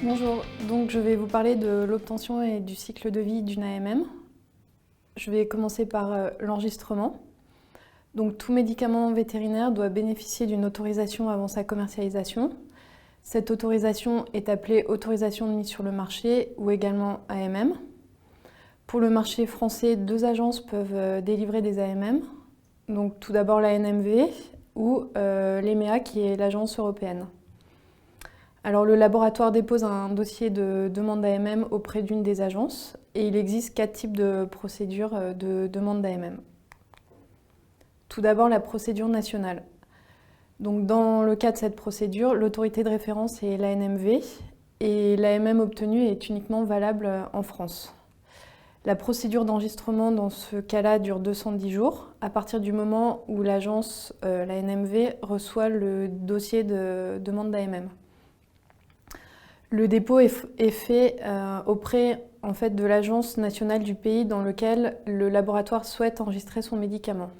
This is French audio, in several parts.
Bonjour, donc je vais vous parler de l'obtention et du cycle de vie d'une AMM. Je vais commencer par l'enregistrement. Donc tout médicament vétérinaire doit bénéficier d'une autorisation avant sa commercialisation. Cette autorisation est appelée autorisation de mise sur le marché ou également AMM. Pour le marché français, 2 agences peuvent délivrer des AMM. Donc tout d'abord la NMV ou l'EMEA qui est l'agence européenne. Alors le laboratoire dépose un dossier de demande d'AMM auprès d'une des agences et il existe 4 types de procédures de demande d'AMM. Tout d'abord la procédure nationale. Donc dans le cas de cette procédure, l'autorité de référence est l'ANMV et l'AMM obtenue est uniquement valable en France. La procédure d'enregistrement dans ce cas-là dure 210 jours à partir du moment où l'agence, l'ANMV, reçoit le dossier de demande d'AMM. Le dépôt est fait auprès de l'agence nationale du pays dans lequel le laboratoire souhaite enregistrer son médicament.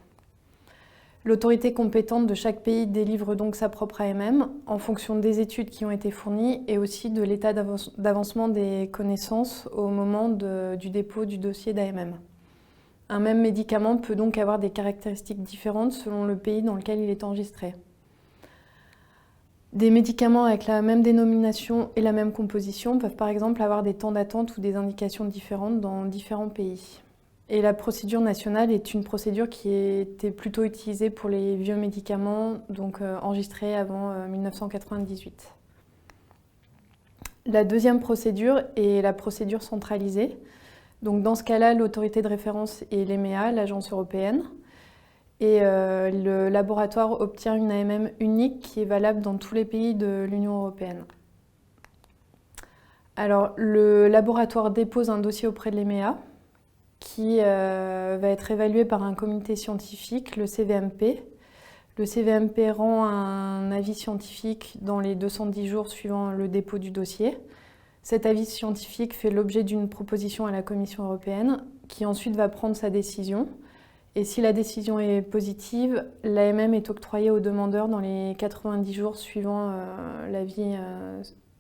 L'autorité compétente de chaque pays délivre donc sa propre AMM en fonction des études qui ont été fournies et aussi de l'état d'avancement des connaissances au moment du dépôt du dossier d'AMM. Un même médicament peut donc avoir des caractéristiques différentes selon le pays dans lequel il est enregistré. Des médicaments avec la même dénomination et la même composition peuvent par exemple avoir des temps d'attente ou des indications différentes dans différents pays. Et la procédure nationale est une procédure qui était plutôt utilisée pour les vieux médicaments, donc enregistrés avant 1998. La deuxième procédure est la procédure centralisée. Donc dans ce cas-là, l'autorité de référence est l'EMEA, l'agence européenne. Et le laboratoire obtient une AMM unique qui est valable dans tous les pays de l'Union européenne. Alors, le laboratoire dépose un dossier auprès de l'EMEA qui va être évalué par un comité scientifique, le CVMP. Le CVMP rend un avis scientifique dans les 210 jours suivant le dépôt du dossier. Cet avis scientifique fait l'objet d'une proposition à la Commission européenne qui ensuite va prendre sa décision. Et si la décision est positive, l'AMM est octroyée au demandeur dans les 90 jours suivant l'avis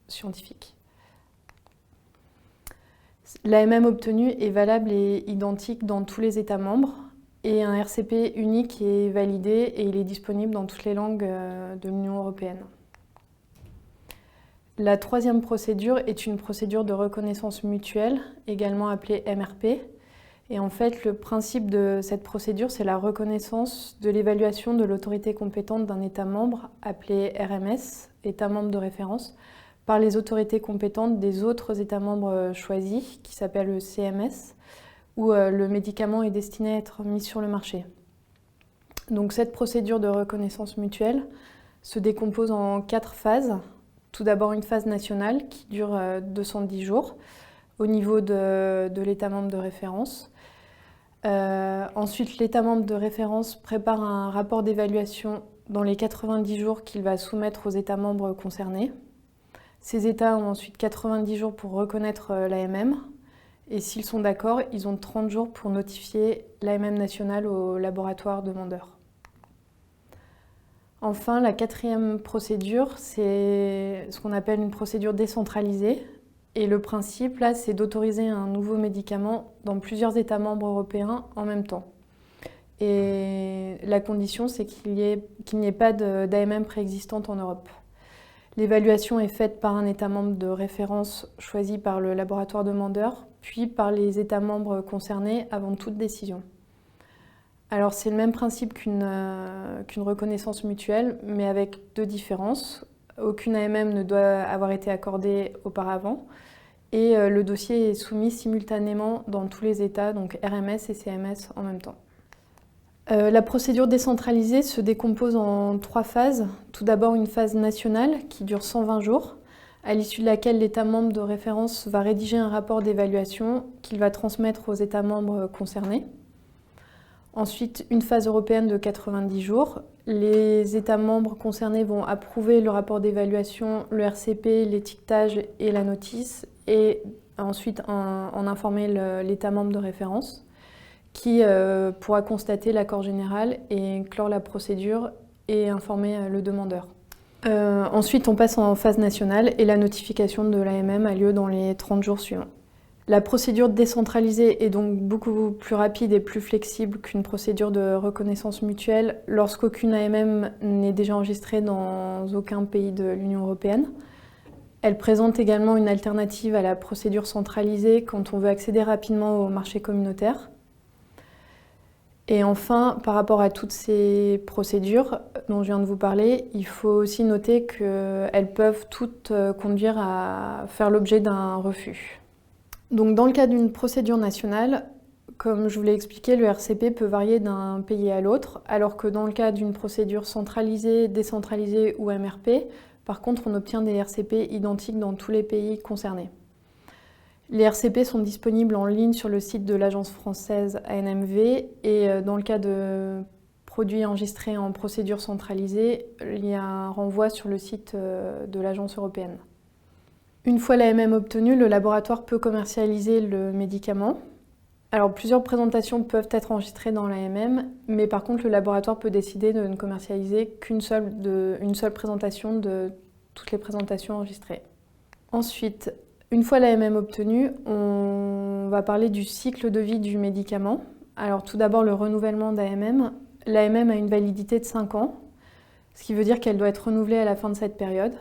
scientifique. L'AMM obtenue est valable et identique dans tous les États membres et un RCP unique est validé et il est disponible dans toutes les langues de l'Union européenne. La troisième procédure est une procédure de reconnaissance mutuelle, également appelée MRP. Et en fait, le principe de cette procédure, c'est la reconnaissance de l'évaluation de l'autorité compétente d'un État membre, appelé RMS, État membre de référence, par les autorités compétentes des autres États membres choisis, qui s'appellent le CMS, où le médicament est destiné à être mis sur le marché. Donc cette procédure de reconnaissance mutuelle se décompose en 4 phases. Tout d'abord une phase nationale qui dure 210 jours au niveau de l'État membre de référence. Ensuite, l'État membre de référence prépare un rapport d'évaluation dans les 90 jours qu'il va soumettre aux États membres concernés. Ces États ont ensuite 90 jours pour reconnaître l'AMM et s'ils sont d'accord, ils ont 30 jours pour notifier l'AMM nationale au laboratoire demandeur. Enfin, la 4e procédure, c'est ce qu'on appelle une procédure décentralisée. Et le principe, là, c'est d'autoriser un nouveau médicament dans plusieurs États membres européens en même temps. Et la condition, c'est qu'il n'y ait pas d'AMM préexistante en Europe. L'évaluation est faite par un État membre de référence choisi par le laboratoire demandeur, puis par les États membres concernés avant toute décision. Alors c'est le même principe qu'une reconnaissance mutuelle, mais avec 2 différences. Aucune AMM ne doit avoir été accordée auparavant et le dossier est soumis simultanément dans tous les États, donc RMS et CMS en même temps. La procédure décentralisée se décompose en 3 phases. Tout d'abord une phase nationale qui dure 120 jours, à l'issue de laquelle l'État membre de référence va rédiger un rapport d'évaluation qu'il va transmettre aux États membres concernés. Ensuite, une phase européenne de 90 jours. Les États membres concernés vont approuver le rapport d'évaluation, le RCP, l'étiquetage et la notice, et ensuite en informer l'État membre de référence, qui pourra constater l'accord général et clore la procédure et informer le demandeur. Ensuite, on passe en phase nationale et la notification de l'AMM a lieu dans les 30 jours suivants. La procédure décentralisée est donc beaucoup plus rapide et plus flexible qu'une procédure de reconnaissance mutuelle lorsqu'aucune AMM n'est déjà enregistrée dans aucun pays de l'Union européenne. Elle présente également une alternative à la procédure centralisée quand on veut accéder rapidement au marché communautaire. Et enfin, par rapport à toutes ces procédures dont je viens de vous parler, il faut aussi noter qu'elles peuvent toutes conduire à faire l'objet d'un refus. Donc dans le cas d'une procédure nationale, comme je vous l'ai expliqué, le RCP peut varier d'un pays à l'autre, alors que dans le cas d'une procédure centralisée, décentralisée ou MRP, par contre, on obtient des RCP identiques dans tous les pays concernés. Les RCP sont disponibles en ligne sur le site de l'Agence française ANMV et dans le cas de produits enregistrés en procédure centralisée, il y a un renvoi sur le site de l'Agence européenne. Une fois l'AMM obtenue, le laboratoire peut commercialiser le médicament. Alors plusieurs présentations peuvent être enregistrées dans l'AMM, mais par contre le laboratoire peut décider de ne commercialiser une seule présentation de toutes les présentations enregistrées. Ensuite, une fois l'AMM obtenue, on va parler du cycle de vie du médicament. Alors tout d'abord le renouvellement d'AMM. L'AMM a une validité de 5 ans, ce qui veut dire qu'elle doit être renouvelée à la fin de cette période.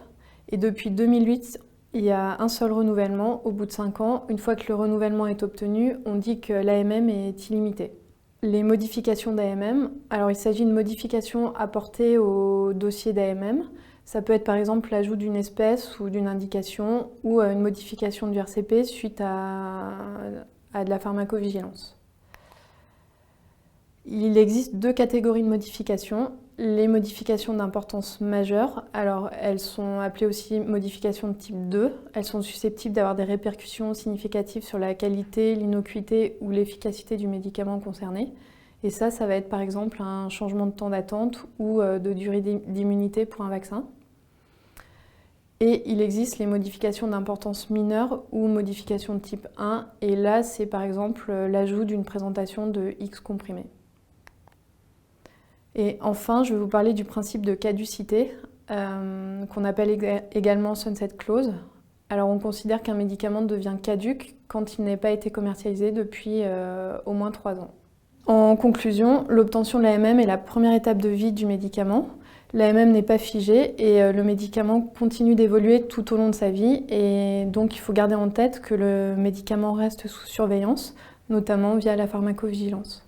Et depuis 2008, il y a un seul renouvellement au bout de 5 ans. Une fois que le renouvellement est obtenu, on dit que l'AMM est illimitée. Les modifications d'AMM, alors il s'agit de modifications apportées au dossier d'AMM. Ça peut être par exemple l'ajout d'une espèce ou d'une indication ou une modification du RCP suite à de la pharmacovigilance. Il existe 2 catégories de modifications. Les modifications d'importance majeure, alors elles sont appelées aussi modifications de type 2. Elles sont susceptibles d'avoir des répercussions significatives sur la qualité, l'innocuité ou l'efficacité du médicament concerné. Et ça va être par exemple un changement de temps d'attente ou de durée d'immunité pour un vaccin. Et il existe les modifications d'importance mineure ou modifications de type 1. Et là, c'est par exemple l'ajout d'une présentation de X comprimé. Et enfin, je vais vous parler du principe de caducité, qu'on appelle également sunset clause. Alors on considère qu'un médicament devient caduc quand il n'a pas été commercialisé depuis au moins 3 ans. En conclusion, l'obtention de l'AMM est la première étape de vie du médicament. L'AMM n'est pas figée et le médicament continue d'évoluer tout au long de sa vie. Et donc il faut garder en tête que le médicament reste sous surveillance, notamment via la pharmacovigilance.